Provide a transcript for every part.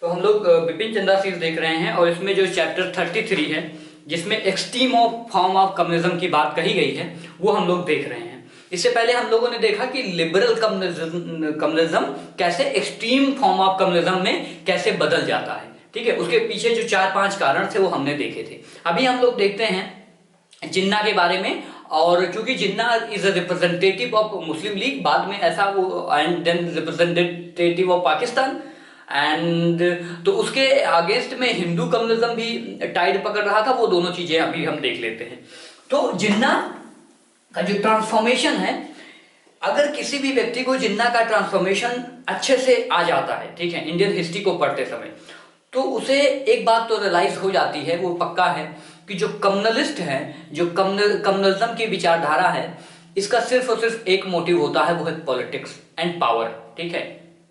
तो हम लोग बिपिन चंद्रा सीरीज देख रहे हैं और इसमें जो चैप्टर 33 है जिसमें extreme of form of communism की बात कही गई है वो हम लोग देख रहे हैं। इससे पहले हम लोगों ने देखा कि लिबरल कम्युनिज्म कैसे एक्सट्रीम फॉर्म ऑफ कम्युनिज्म में कैसे बदल जाता है। ठीक है, उसके पीछे जो 4-5 कारण थे वो हमने देखे थे। अभी हम लोग देखते हैं जिन्ना के बारे में। और चूंकि Jinnah is a representative of Muslim League, बाद में ऐसा वो and then representative of Pakistan and तो उसके अगेंस्ट में हिंदू कम्युनिज्म भी टाइड पकड़ रहा था। वो दोनों चीजें अभी हम देख लेते हैं। तो जिन्ना का जो ट्रांसफॉर्मेशन है, अगर किसी भी व्यक्ति को जिन्ना का ट्रांसफॉर्मेशन अच्छे से आ जाता है, ठीक है, इंडियन हिस्ट्री को पढ़ते समय, तो उसे एक बात तो रियलाइज हो जाती है, वो पक्का है कि जो कम्युनलिस्ट है, जो कम्युनलिज्म की विचारधारा है, इसका सिर्फ और सिर्फ एक मोटिव होता है, वो है पॉलिटिक्स एंड पावर। ठीक है,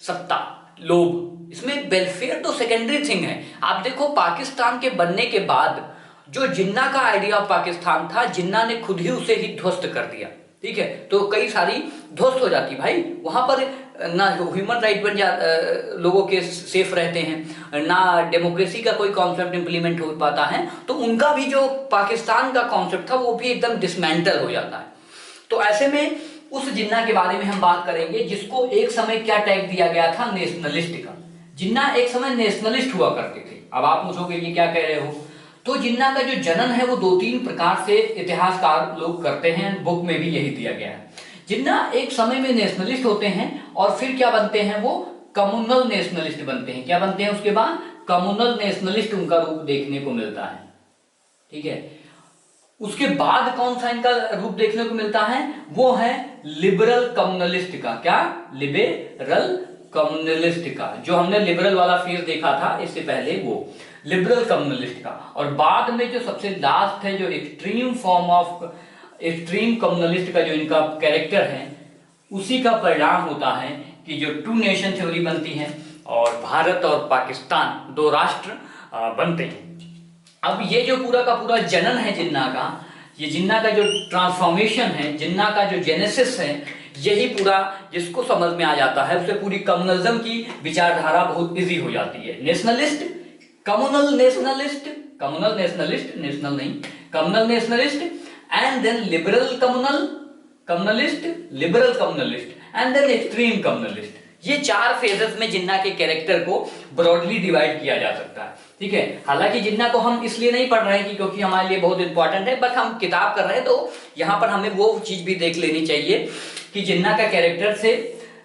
सत्ता, लोभ। इसमें वेलफेयर तो सेकेंडरी थिंग है। आप देखो पाकिस्तान के बनने के बाद जो जिन्ना का आइडिया ऑफ पाकिस्तान था, जिन्ना ने खुद ही उसे ही ध्वस्त कर दिया। ठीक है, तो कई सारी ध्वस्त हो जाती भाई। वहां पर ना ह्यूमन राइट बन जा लोगों के सेफ रहते हैं, ना डेमोक्रेसी का कोई कॉन्सेप्ट इंप्लीमेंट हो पाता है, तो उनका भी जो पाकिस्तान का कॉन्सेप्ट था वो भी एकदम डिसमेंटल हो जाता है। तो ऐसे में उस जिन्ना के बारे में हम बात करेंगे जिसको एक समय क्या टैग दिया गया था, नेशनलिस्ट का। जिन्ना एक समय नेशनलिस्ट हुआ करते थे। अब आप पूछोगे ये क्या कह रहे हो, तो जिन्ना का जो जनन है वो 2-3 प्रकार से इतिहासकार लोग करते हैं, बुक में भी यही दिया गया है। जिन्ना एक समय में नेशनलिस्ट होते हैं और फिर क्या बनते हैं, वो कम्युनल नेशनलिस्ट बनते हैं। क्या बनते हैं उसके बाद, कम्युनल नेशनलिस्ट उनका रूप देखने को मिलता है। ठीक है, उसके बाद कौन सा इनका रूप देखने को मिलता है, वो है लिबरल कम्युनलिस्ट का। क्या, लिबरल कम्युनलिस्ट का। जो हमने लिबरल वाला फेज देखा था इससे पहले, वो लिबरल कम्युनलिस्ट का। और बाद में जो सबसे लास्ट है, जो extreme form of extreme communalist का जो इनका कैरेक्टर है, उसी का परिणाम होता है कि जो 2 नेशन थ्योरी बनती है और भारत और पाकिस्तान 2 राष्ट्र बनते हैं। अब ये जो पूरा का पूरा जनन है जिन्ना का, ये जिन्ना का जो ट्रांसफॉर्मेशन है, जिन्ना का जो जेनेसिस है, यही पूरा जिसको समझ में आ जाता है उसे पूरी कम्युनलिज्म की विचारधारा बहुत इजी हो जाती है। Nationalist, communal nationalist, communal nationalist, national नहीं, communal nationalist, and then liberal communalist, liberal communalist and then extreme communalist. ये 4 फेजेस में जिन्ना के कैरेक्टर को ब्रॉडली डिवाइड किया जा सकता है। ठीक है, हालांकि जिन्ना को हम इसलिए नहीं पढ़ रहे हैं कि क्योंकि हमारे लिए बहुत इंपॉर्टेंट है, बट हम किताब कर रहे हैं तो यहाँ पर हमें वो चीज भी देख लेनी चाहिए कि जिन्ना का कैरेक्टर से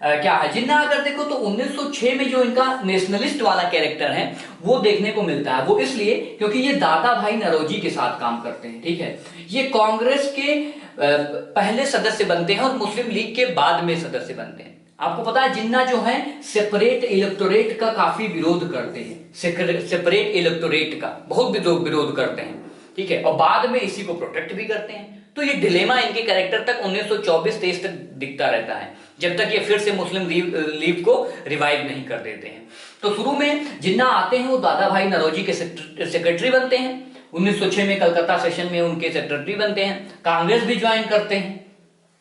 क्या है। जिन्ना अगर देखो तो 1906 में जो इनका नेशनलिस्ट वाला कैरेक्टर है वो देखने को मिलता है। वो इसलिए क्योंकि ये दादा भाई नौरोजी के साथ काम करते हैं। ठीक है, ये कांग्रेस के पहले सदस्य बनते हैं और मुस्लिम लीग के बाद में सदस्य बनते हैं। आपको पता है जिन्ना जो है सेपरेट इलेक्टोरेट का काफी विरोध करते हैं, सेपरेट इलेक्टोरेट का बहुत विरोध करते हैं। ठीक है, और बाद में इसी को प्रोटेक्ट भी करते हैं। तो ये डिलेमा इनके कैरेक्टर तक 1924-23 तक दिखता रहता है, जब तक ये फिर से मुस्लिम लीग को रिवाइव नहीं कर देते हैं। तो शुरू में जिन्ना आते हैं, वो दादा भाई नौरोजी के सेक्रेटरी बनते हैं। 1906 में कलकत्ता सेशन में उनके सेक्रेटरी बनते हैं। कांग्रेस भी ज्वाइन करते हैं,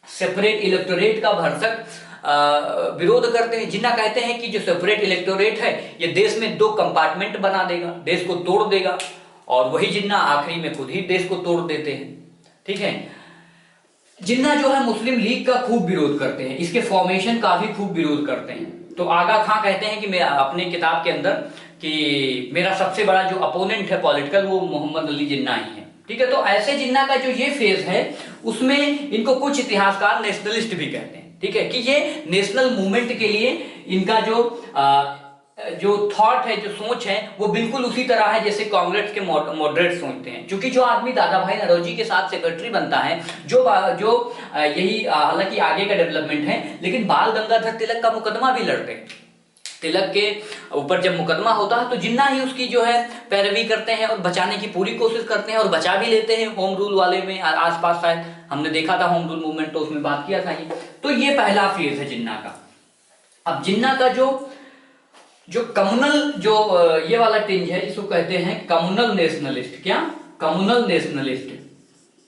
सेपरेट इलेक्टोरेट का भरसक विरोध करते हैं। जिन्ना कहते हैं कि जो सेपरेट इलेक्टोरेट है ये देश में 2 कंपार्टमेंट बना देगा, देश को तोड़ देगा, और वही जिन्ना आखिरी में खुद ही देश को तोड़ देते हैं। ठीक है, जिन्ना जो है मुस्लिम लीग का खूब विरोध करते हैं, इसके फॉर्मेशन का भी खूब विरोध करते हैं। तो आगा खां कहते हैं कि मैं अपने किताब के अंदर कि मेरा सबसे बड़ा जो अपोनेंट है पॉलिटिकल, वो मोहम्मद अली जिन्ना ही है। ठीक है, तो ऐसे जिन्ना का जो ये फेज है उसमें इनको कुछ इतिहासकार नेशनलिस्ट भी कहते हैं। ठीक है, कि ये नेशनल मूवमेंट के लिए इनका जो थॉट है, जो सोच है, वो बिल्कुल उसी तरह है जैसे कांग्रेस के मॉडरेट सोचते हैं। क्योंकि जो आदमी दादा भाई नौरोजी के साथ सेक्रेटरी बनता है, जो यही हालांकि आगे का डेवलपमेंट है, लेकिन बाल गंगाधर तिलक का मुकदमा भी लड़ते हैं। तिलक के ऊपर जब मुकदमा होता है तो जिन्ना ही उसकी जो है पैरवी करते हैं और बचाने की पूरी कोशिश करते हैं और बचा भी लेते हैं। होम रूल वाले में आसपास शायद हमने देखा था होम रूल मूवमेंट, तो उसमें बात किया था ये। तो ये पहला फेज है जिन्ना का। अब जिन्ना का जो कम्युनल जो ये वाला टिंज है, इसको कहते हैं कम्युनल नेशनलिस्ट। क्या, कम्युनल नेशनलिस्ट।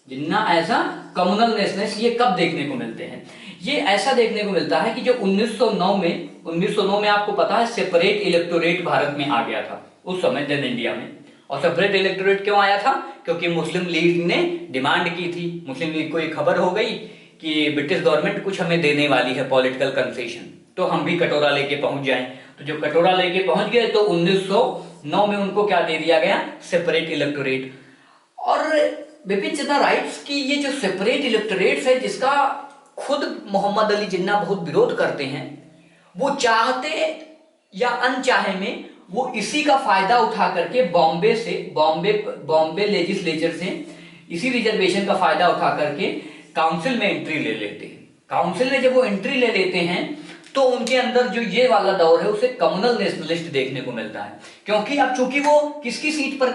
जिन्ना ऐसा कम्युनल नेशनलिस्ट, ये कब देखने को मिलते हैं, ये ऐसा देखने को मिलता है कि जो 1909 में 1909 में आपको पता है सेपरेट इलेक्टोरेट भारत में आ गया था उस समय, देन इंडिया में। और सेपरेट इलेक्टोरेट क्यों आया था? क्योंकि मुस्लिम लीग ने डिमांड की थी। मुस्लिम लीग को एक खबर हो गई कि ब्रिटिश गवर्नमेंट कुछ हमें देने वाली है पॉलिटिकल कंसेशन, तो हम भी कटोरा लेके पहुंच जाएं। तो जो कटोरा लेके पहुंच गए तो 1909 में उनको क्या दे दिया गया? Separate electorate. और विपिन चंद्र राइट्स की ये जो सेपरेट इलेक्टोरेट है, जिसका खुद मोहम्मद अली जिन्ना बहुत विरोध करते हैं, वो चाहते या अनचाहे में वो इसी का फायदा उठा करके बॉम्बे लेजिस्लेचर से इसी रिजर्वेशन का फायदा उठा करके काउंसिल में एंट्री ले लेते हैं। काउंसिल में जब वो एंट्री ले लेते हैं तो उनके अंदर जो ये वाला दौर है उसे कम्युनल नेशनलिस्ट देखने को मिलता है। क्योंकि अब चूंकि वो किसकी सीट पर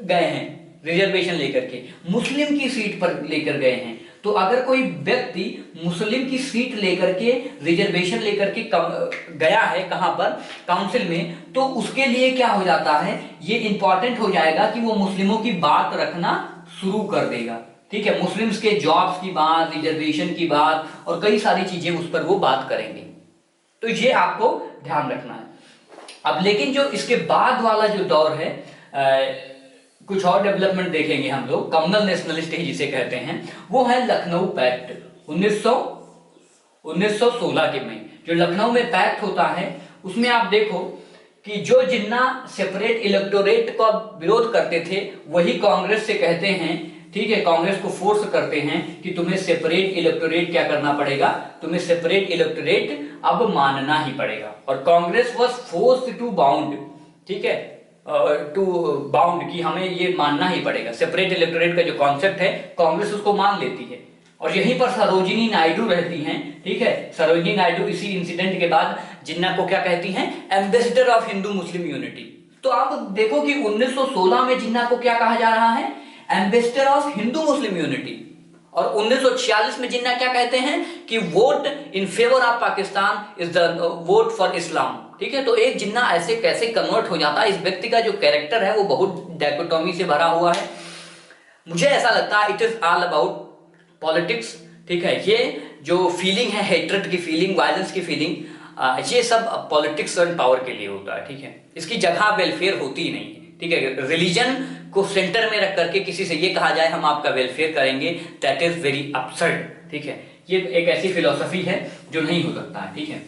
गए हैं रिजर्वेशन लेकर के? मुस्लिम की सीट पर लेकर गए हैं। तो अगर कोई व्यक्ति मुस्लिम की सीट लेकर के रिजर्वेशन लेकर के गया है कहां पर? काउंसिल में, तो उसके लिए क्या हो जाता है, ये इंपॉर्टेंट हो जाएगा कि वो मुस्लिमों की बात रखना शुरू कर देगा। ठीक है, मुस्लिम्स के जॉब्स की बात, रिजर्वेशन की बात और कई सारी चीजें उस पर वो बात करेंगे। तो ये आपको ध्यान रखना है। अब लेकिन जो इसके बाद वाला जो दौर है, कुछ और डेवलपमेंट देखेंगे हम लोग, कम्युनल नेशनलिस्ट ही जिसे कहते हैं, वो है लखनऊ पैक्ट 1916 के में। जो लखनऊ में पैक्ट होता है उसमें आप देखो कि जो जिन्ना सेपरेट इलेक्टोरेट का विरोध करते थे वही कांग्रेस से कहते हैं, ठीक है, कांग्रेस को फोर्स करते हैं कि तुम्हें सेपरेट इलेक्टोरेट क्या करना पड़ेगा, तुम्हें सेपरेट इलेक्टोरेट अब मानना ही पड़ेगा। और Congress was forced to bound, ठीक है, टू बाउंड, कि हमें ये मानना ही पड़ेगा। सेपरेट इलेक्टोरेट का जो कॉन्सेप्ट है कांग्रेस उसको मान लेती है। और यहीं पर सरोजिनी नायडू रहती हैं, ठीक है। सरोजिनी नायडू इसी इंसिडेंट के बाद जिन्ना को क्या कहती हैं? Ambassador of Hindu Muslim unity. तो आप देखो कि 1916 में जिन्ना को क्या कहा जा रहा है? Ambassador of Hindu Muslim unity. और 1946 में जिन्ना क्या कहते हैं कि vote in favour of Pakistan is the vote for इस्लाम। ठीक है, तो एक जिन्ना ऐसे कैसे कन्वर्ट हो जाता है? इस व्यक्ति का जो कैरेक्टर है वो बहुत डायकोटोमी से भरा हुआ है। मुझे ऐसा लगता है it is all about politics. ठीक है, ये जो फीलिंग है, हेट्रेड की फीलिंग, वायलेंस की फीलिंग, ये सब पॉलिटिक्स एंड पावर के लिए होता है। ठीक है, इसकी जगह वेलफेयर होती ही नहीं है। ठीक है, रिलीजन को सेंटर में रख करके किसी से ये कहा जाए हम आपका वेलफेयर करेंगे, दैट इज वेरी अब्सर्ड। ठीक है, ये एक ऐसी फिलॉसफी है जो नहीं हो सकता है। ठीक है,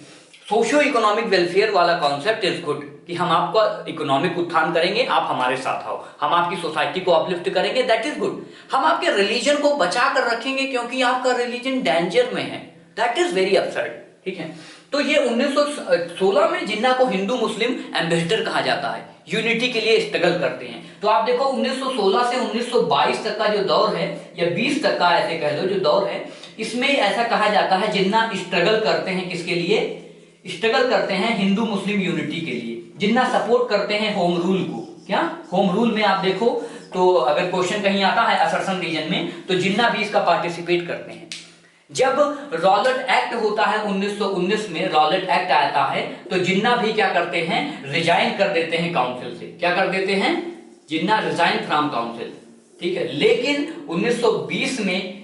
सोशियो इकोनॉमिक वेलफेयर वाला कॉन्सेप्ट इज गुड, कि हम आपका इकोनॉमिक उत्थान करेंगे, आप हमारे साथ आओ, हम आपकी सोसाइटी को अपलिफ्ट करेंगे, दैट इज गुड। हम आपके रिलीजन को बचा कर रखेंगे क्योंकि आपका रिलीजन डेंजर में है, दैट इज वेरी अब्सर्ड। ठीक है, तो ये 1916 में जिन्ना को हिंदू मुस्लिम एम्बेसडर कहा जाता है, यूनिटी के लिए स्ट्रगल करते हैं। तो आप देखो 1916 से 1922 तक का जो दौर है, या 20 तक का ऐसे कह लो जो दौर है, इसमें ऐसा कहा जाता है जिन्ना स्ट्रगल करते हैं, किसके लिए स्ट्रगल करते हैं? हिंदू मुस्लिम यूनिटी के लिए। जिन्ना सपोर्ट करते हैं होम रूल को। क्या होम रूल में आप देखो तो अगर क्वेश्चन कहीं आता है असर्शन रीजन में, तो जिन्ना भी इसका पार्टिसिपेट करते हैं। जब रॉलेट एक्ट होता है 1919 में, रॉलेट एक्ट आता है, तो जिन्ना भी क्या करते हैं? रिजाइन कर देते हैं काउंसिल से। क्या कर देते हैं? जिन्ना रिजाइन फ्रॉम काउंसिल। ठीक है, लेकिन 1920 में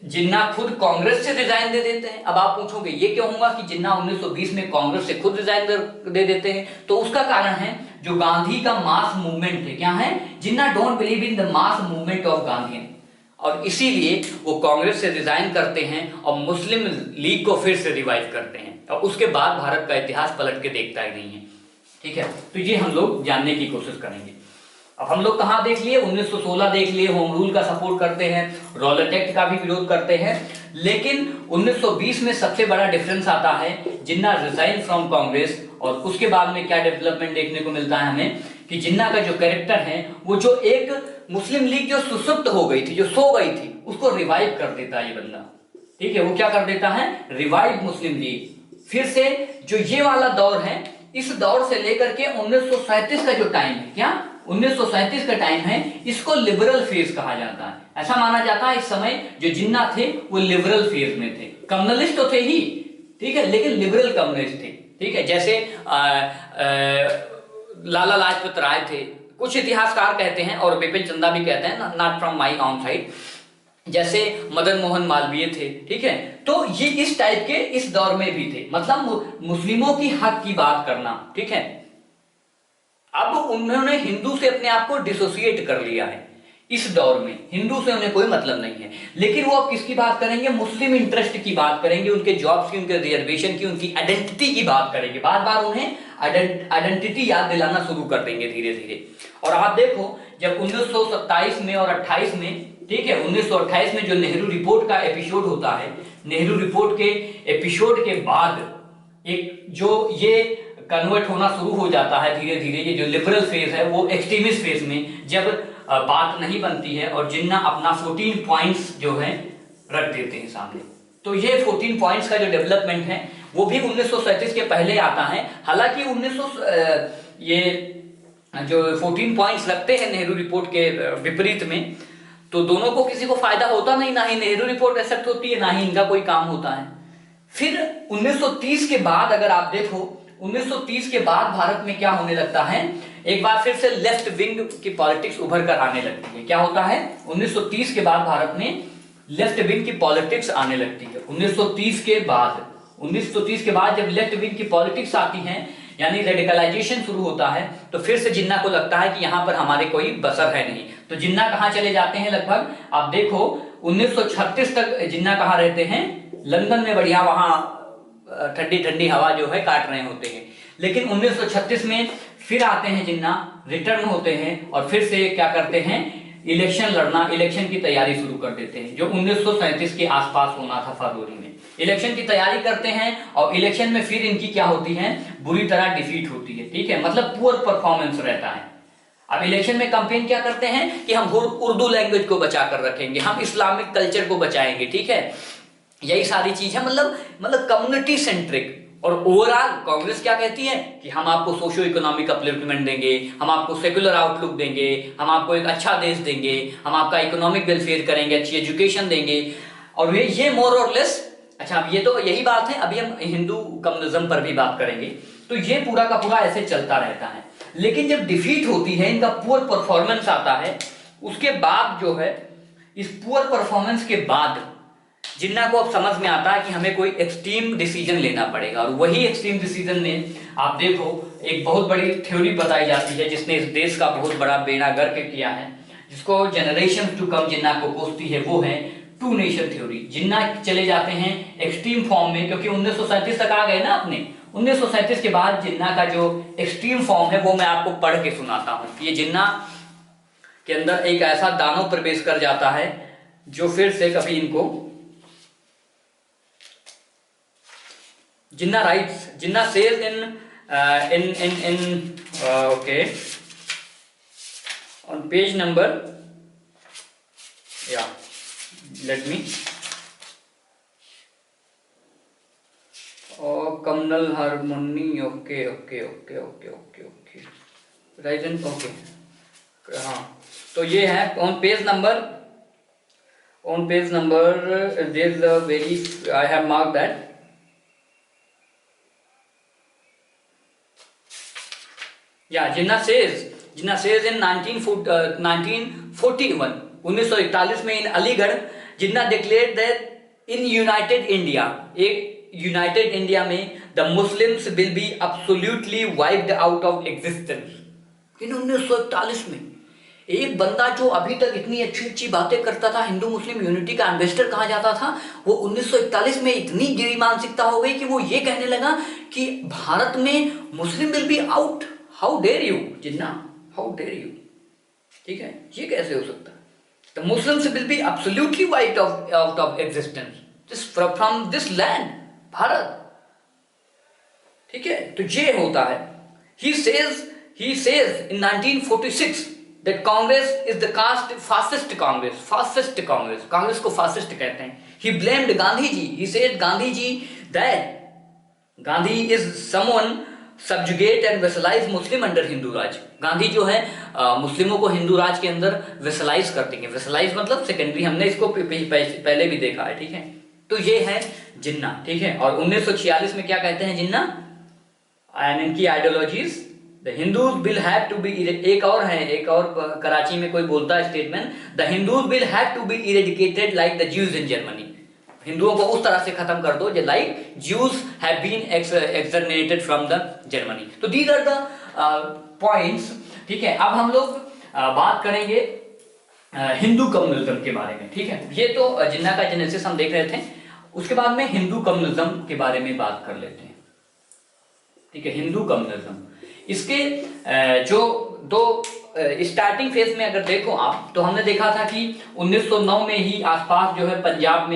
जिन्ना खुद कांग्रेस से रिजाइन दे देते हैं। अब आप पूछोगे ये क्यों हुआ कि जिन्ना 1920 में कांग्रेस से खुद रिजाइन दे देते हैं? तो उसका कारण है जो गांधी का मास मूवमेंट है। क्या है? Jinnah don't believe in the mass movement of Gandhi, और इसीलिए वो कांग्रेस से रिजाइन करते हैं और मुस्लिम लीग को फिर से रिवाइव करते हैं। और उसके बाद भारत का इतिहास पलट के देखता ही नहीं है। ठीक है, तो ये हम लोग जानने की कोशिश करेंगे। अब हम लोग कहाँ देख लिए? 1916 देख लिए, होम रूल का सपोर्ट करते हैं, रॉलेट एक्ट का भी विरोध करते हैं। लेकिन 1920 में सबसे बड़ा डिफरेंस आता है, जिन्ना रिजाइन फ्रॉम कांग्रेस, और उसके बाद में क्या डेवलपमेंट देखने को मिलता है हमें कि जिन्ना का जो कैरेक्टर है वो जो एक मुस्लिम लीग जो सुसुप्त हो गई थी, जो सो गई थी, उसको रिवाइव कर देता है ये बंदा। ठीक है, वो क्या कर देता है? रिवाइव मुस्लिम लीग। फिर से जो ये वाला दौर है, इस दौर से लेकर के 1937 का जो टाइम है, क्या 1937 का टाइम है, इसको लिबरल फेज कहा जाता है। ऐसा माना जाता है इस समय जो जिन्ना थे वो लिबरल फेज में थे। कम्युनलिस्ट तो थे ही, ठीक है, लेकिन लिबरल कम्युनिस्ट थे। ठीक है, जैसे लाला लाजपत राय थे, कुछ इतिहासकार कहते हैं और बिपिन चंद्रा भी कहते हैं, not from my on side, जैसे मदन मोहन मालवीय थे, ठीक है। तो ये इस टाइप के इस दौर में भी थे, मतलब मुस्लिमों की हक की बात करना, ठीक है। अब उन्होंने हिंदू से अपने आप को डिसोसिएट कर लिया है। इस दौर में हिंदू से उन्हें कोई मतलब नहीं है, लेकिन वो अब किसकी बात करेंगे? मुस्लिम इंटरेस्ट की बात करेंगे, उनके जॉब्स की, उनके रिजर्वेशन की, उनकी आइडेंटिटी की बात करेंगे। बार बार उन्हें आइडेंटिटी याद दिलाना शुरू कर देंगे धीरे धीरे। और आप देखो, जब 1927 में और 28 में, ठीक है, 1928 में जो नेहरू रिपोर्ट का एपिसोड होता है, नेहरू रिपोर्ट के एपिसोड के बाद एक जो ये कन्वर्ट होना शुरू हो जाता है धीरे धीरे, ये जो लिबरल फेज है वो एक्सट्रीमिस्ट फेज में जब बात नहीं बनती है और जिन्ना अपना 14 पॉइंट्स जो है रख देते हैं सामने। तो ये 14 पॉइंट्स का जो डेवलपमेंट है वो भी 1937 के पहले आता है। हालांकि 1900 ये जो 14 पॉइंट्स लगते हैं नेहरू रिपोर्ट के विपरीत में, तो दोनों को किसी को फायदा होता नहीं, ना ही नेहरू रिपोर्ट एक्सेप्ट होती है, ना ही इनका कोई काम होता है। फिर 1930 के बाद अगर आप देखो, 1930 के बाद भारत में क्या होने लगता है, एक बार फिर से लेफ्ट विंग की पॉलिटिक्स उभर कर आने लगती है। क्या होता है? 1930 के बाद भारत में लेफ्ट विंग की पॉलिटिक्स आने लगती है। 1930 के बाद जब लेफ्ट विंग की पॉलिटिक्स आती है, यानी रेडिकलाइजेशन शुरू होता है, तो फिर से जिन्ना को लगता है कि यहां पर हमारे कोई बसर है नहीं। तो जिन्ना कहां चले जाते हैं? लगभग आप देखो 1936 तक जिन्ना कहां रहते हैं? लंदन में, बढ़िया वहां ठंडी ठंडी हवा जो है काट रहे होते हैं। लेकिन 1936 में फिर आते हैं जिन्ना, रिटर्न होते हैं और फिर से क्या करते हैं? इलेक्शन लड़ना, इलेक्शन की तैयारी शुरू कर देते हैं, जो 1937 के आसपास होना था, फरवरी में इलेक्शन की तैयारी करते हैं। और इलेक्शन में फिर इनकी क्या होती है? बुरी तरह डिफीट होती है, ठीक है, मतलब पुअर परफॉर्मेंस रहता है। अब इलेक्शन में कैंपेन क्या करते हैं कि हम उर्दू लैंग्वेज को बचा कर रखेंगे, हम इस्लामिक कल्चर को बचाएंगे, ठीक है, यही सारी चीज है, मतलब कम्युनिटी सेंट्रिक। और ओवरऑल कांग्रेस क्या कहती है कि हम आपको सोशियो इकोनॉमिक अपलिफ्टमेंट देंगे, हम आपको सेकुलर आउटलुक देंगे, हम आपको एक अच्छा देश देंगे, हम आपका इकोनॉमिक वेलफेयर करेंगे, अच्छी एजुकेशन देंगे। और ये मोर और लेस, अच्छा अब ये तो यही बात है, अभी हम हिंदू कम्युनिज्म पर भी बात करेंगे। तो ये पूरा का पूरा ऐसे चलता रहता है। लेकिन जब डिफीट होती है, इनका पुअर परफॉर्मेंस आता है, उसके बाद जो है, इस पुअर परफॉर्मेंस के बाद जिन्ना को अब समझ में आता है कि हमें कोई एक्सट्रीम डिसीजन लेना पड़ेगा। और वही एक्सट्रीम डिसीजन में आप देखो एक बहुत बड़ी थ्योरी बताई जाती है, जिसने इस देश का बहुत बड़ा बेड़ा गर्क किया है, जिसको जनरेशन टू कम जिन्ना को कोसती है, वो है टू नेशन थ्योरी। जिन्ना चले जाते हैं एक्सट्रीम फॉर्म में, क्योंकि 1937 तक आ गए ना अपने, 1937 के बाद जिन्ना का जो एक्सट्रीम फॉर्म है वो मैं आपको पढ़ के सुनाता हूं। ये जिन्ना के अंदर एक ऐसा दानव प्रवेश कर जाता है जो फिर से कभी इनको Jinnah writes, Jinnah says okay, on page number, yeah, let me, communal harmony, okay, right, and okay, हाँ, तो ये है on page number, there is a very, I have marked that. Yeah, Jinnah says in 1941, 1941 में in Aligarh, Jinnah declared that in united India, एक united India में the Muslims will be absolutely wiped out of existence. In 1941 में एक बंदा जो अभी तक इतनी अच्छी अच्छी बातें करता था, हिंदू मुस्लिम यूनिटी का एम्बेसडर कहा जाता था, वो 1941 में इतनी गिरी मानसिकता हो गई कि वो ये कहने लगा कि भारत में Muslim will be out. How dare you Jinnah, how dare you, ठीक है, ये कैसे हो सकता है? The Muslims will be absolutely wiped out of existence from this land, Bharat, ठीक है। तो ये होता है। he says in 1946 that Congress is the fascist Congress, Congress को फासिस्ट कहते हैं। he blamed Gandhi ji, he said Gandhi ji that Gandhi is someone subjugate and vassalize Muslim under Hindu राज। गांधी जो है मुस्लिमों को हिंदू राज के अंदर वेसलाइज कर देंगे। वेसलाइज मतलब सेकेंडरी, हमने इसको पहले भी देखा है, ठीक है। तो ये है जिन्ना, ठीक है। और 1946 में क्या कहते हैं जिन्ना, एंड इनकी ideologies the Hindus will have to be, एक और कराची में कोई बोलता है statement, the Hindus will have to be eradicated like the Jews in Germany. हिंदुओं को उस तरह से खत्म कर दो जो like Jews have been exterminated from the Germany. तो दीज आर द पॉइंट्स। ठीक है, अब हम लोग बात करेंगे हिंदू कम्युनिज्म के बारे में। ठीक है, ये तो जिन्ना का जेनेसिस हम देख रहे थे, उसके बाद में हिंदू कम्युनिज्म के बारे में बात कर लेते हैं। ठीक है, हिंदू कम्युनिज्म, इसके जो दो स्टार्टिंग फेज में अगर देखो आप, तो हमने देखा था कि 1909 में ही आसपास जो है पंजाब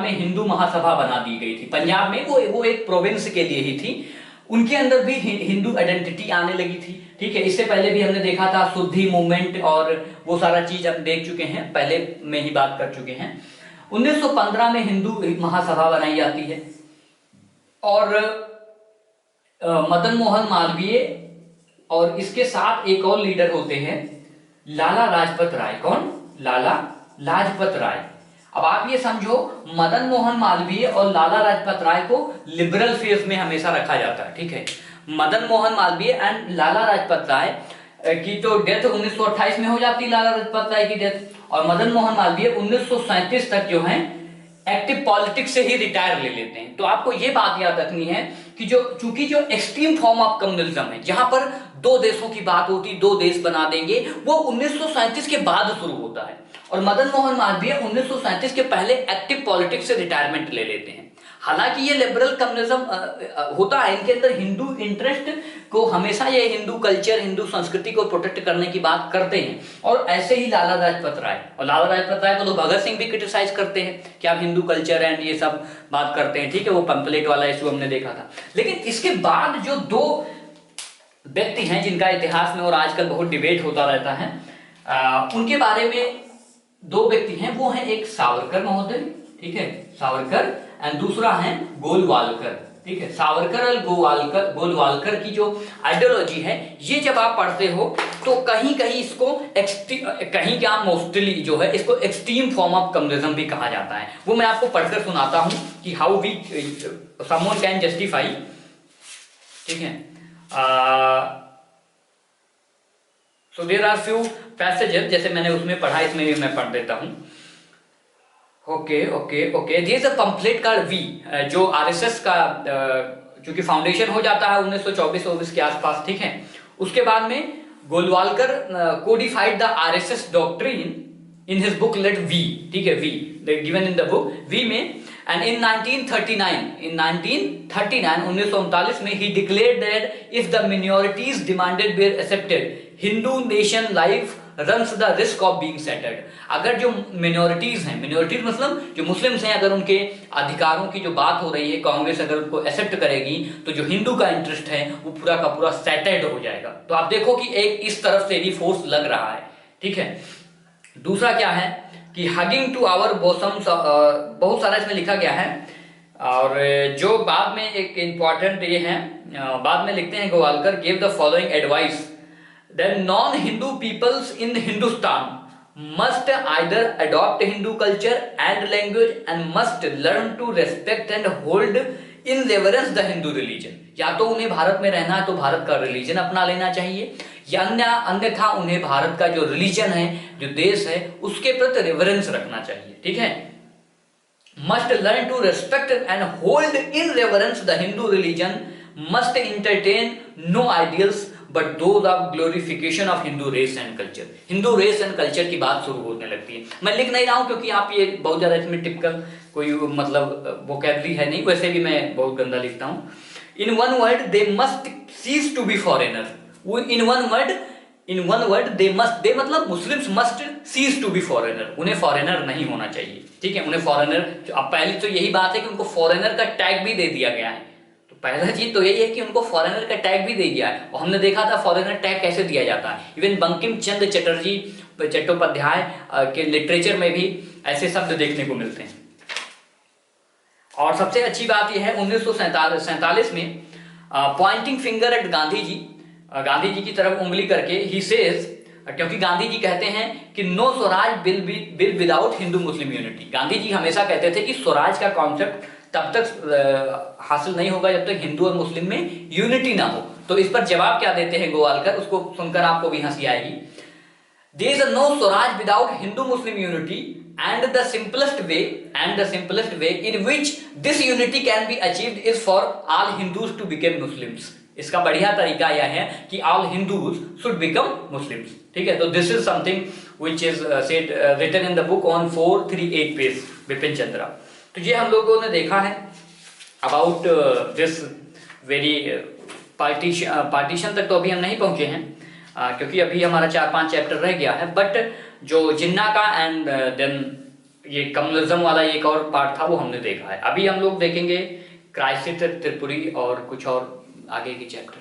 में हिंदू महासभा बना दी गई थी। पंजाब में वो एक प्रोविंस के लिए ही थी, उनके अंदर भी हिंदू आइडेंटिटी आने लगी थी। ठीक है, इससे पहले भी हमने देखा था शुद्धि मूवमेंट और वो सारा चीज हम देख चुके हैं, पहले में ही बात कर चुके हैं। 1915 में हिंदू महासभा बनाई जाती है और मदन मोहन मालवीय और इसके साथ एक और लीडर होते हैं, लाला लाजपत राय। कौन? लाला लाजपत राय। अब आप ये समझो, मदन मोहन मालवीय और लाला लाजपत राय को लिबरल फेज में हमेशा रखा जाता है। ठीक है, मदन मोहन मालवीय एंड लाला लाजपत राय की तो डेथ 1928 में हो जाती है, लाला लाजपत राय की डेथ, और मदन मोहन मालवीय 1937 तक जो है एक्टिव पॉलिटिक्स से ही रिटायर ले लेते हैं। तो आपको ये बात याद रखनी है कि चूंकि जो एक्सट्रीम फॉर्म ऑफ कम्युनिज्म है, जहां पर दो देशों की बात होती, दो देश बना देंगे, वो 1937 के बाद शुरू होता है, और मदन मोहन मालवीय 1937 के पहले एक्टिव पॉलिटिक्स से रिटायरमेंट ले लेते हैं। हालांकि ये लिबरल कम्युनिज्म होता है, इनके अंदर हिंदू इंटरेस्ट को हमेशा ये हिंदू कल्चर, हिंदू संस्कृति को प्रोटेक्ट करने की बात करते हैं। और ऐसे ही लाला लाजपत राय, और लाला लाजपत राय को तो भगत सिंह भी क्रिटिसाइज करते हैं कि आप हिंदू कल्चर एंड ये सब बात करते हैं। ठीक है, वो पंपलेट वाला इशू हमने देखा था। लेकिन इसके बाद जो दो व्यक्ति हैं जिनका इतिहास में और आजकल बहुत डिबेट होता रहता है, उनके बारे में दो व्यक्ति हैं, वो हैं एक सावरकर महोदय, ठीक है, सावरकर, एंड दूसरा है गोलवालकर। ठीक है, सावरकर और गोलवालकर की जो आइडियोलॉजी है, ये जब आप पढ़ते हो तो कहीं कहीं इसको कहीं क्या मोस्टली जो है इसको एक्सट्रीम फॉर्म ऑफ कम्युनिज्म भी कहा जाता है। वो मैं आपको पढ़कर सुनाता हूं कि how we someone can justify. ठीक है, so there are few passages, जैसे मैंने उसमें पढ़ा, इसमें भी मैं पढ़ देता हूं। Okay, this is a pamphlet का वी, जो आरएसएस का चूंकि फाउंडेशन हो जाता है 1924 के आसपास। ठीक है, उसके बाद में Golwalkar codified the RSS doctrine in his book let we. ठीक है, we given in the book we में, एंड इन 1939 में ही declared that if the minorities demanded were accepted, Hindu nation life runs the risk of being settled. अगर जो मिनॉरिटीज हैं, मिनॉरिटीज मतलब जो मुस्लिम्स हैं, अगर उनके अधिकारों की जो बात हो रही है, कांग्रेस अगर उनको एक्सेप्ट करेगी, तो जो हिंदू का इंटरेस्ट है वो पूरा का पूरा सेटल्ड हो जाएगा। तो आप देखो कि एक इस तरफ से भी फोर्स लग रहा है। ठीक है, दूसरा क्या है कि हगिंग टू आवर बॉसम्स, बहुत सारा इसमें लिखा गया है, और जो बाद में एक इंपॉर्टेंट ये है, बाद में लिखते हैं Gowalkar gave the following advice that non-Hindu peoples in Hindustan must either adopt Hindu culture and language and must learn to respect and hold in reverence the Hindu religion। या तो उन्हें भारत में रहना है तो भारत का रिलीजन अपना लेना चाहिए, या अन्यथा उन्हें भारत का जो रिलीजन है, जो देश है, उसके प्रति रेवरेंस रखना चाहिए। ठीक है, must learn to respect and hold in reverence the Hindu religion, must entertain no ideals but those of glorification of Hindu race and culture। Hindu race and culture की बात शुरू होने लगती है। मैं लिख नहीं रहा हूं क्योंकि आप ये बहुत ज्यादा इसमें टिपिकल कोई मतलब वोकैबुलरी है नहीं, वैसे भी मैं बहुत गंदा लिखता हूं। In one word they must cease to be foreigner. In one word they must, they मतलब Muslims must cease to be foreigner, उन्हें फॉरेनर नहीं होना चाहिए। ठीक है, उन्हें फॉरेनर, अब पहली तो यही बात है कि उनको फॉरेनर का टैग भी दे दिया गया है। पहला चीज तो यही है कि उनको फॉरेनर का टैग भी दे दिया है, और हमने देखा था फॉरेनर टैग कैसे दिया जाता है। इवन बंकिम चंद्र चट्टोपाध्याय के लिटरेचर में भी ऐसे शब्द देखने को मिलते हैं। और सबसे अच्छी बात यह है 1947 में Poynting finger eight Gandhi ji की तरफ उंगली करके ही सेज, क्योंकि गांधी जी कहते हैं कि no swaraj bill without Hindu Muslim unity. Gandhi ji हमेशा कहते थे कि स्वराज का कॉन्सेप्ट तब तक हासिल नहीं होगा जब तक हिंदू और मुस्लिम में यूनिटी ना हो। तो इस पर जवाब क्या देते हैं गोवालकर, उसको सुनकर आपको भी हंसी आएगी। There is no Swaraj without Hindu-Muslim unity, and the simplest way in which this unity can be achieved is for all Hindus to become Muslims. इसका बढ़िया तरीका यह है कि all Hindus should become Muslims. ठीक है, तो this is something which is said written in the book on 438 page Bipin Chandra. तो ये हम लोगों ने देखा है about this very पार्टीशन तक तो अभी हम नहीं पहुंचे हैं, क्योंकि अभी हमारा 4-5 चैप्टर रह गया है। बट जो जिन्ना का एंड देन ये कम्युनिज्म वाला एक और पार्ट था वो हमने देखा है। अभी हम लोग देखेंगे क्राइसिस त्रिपुरी और कुछ और आगे की चैप्टर।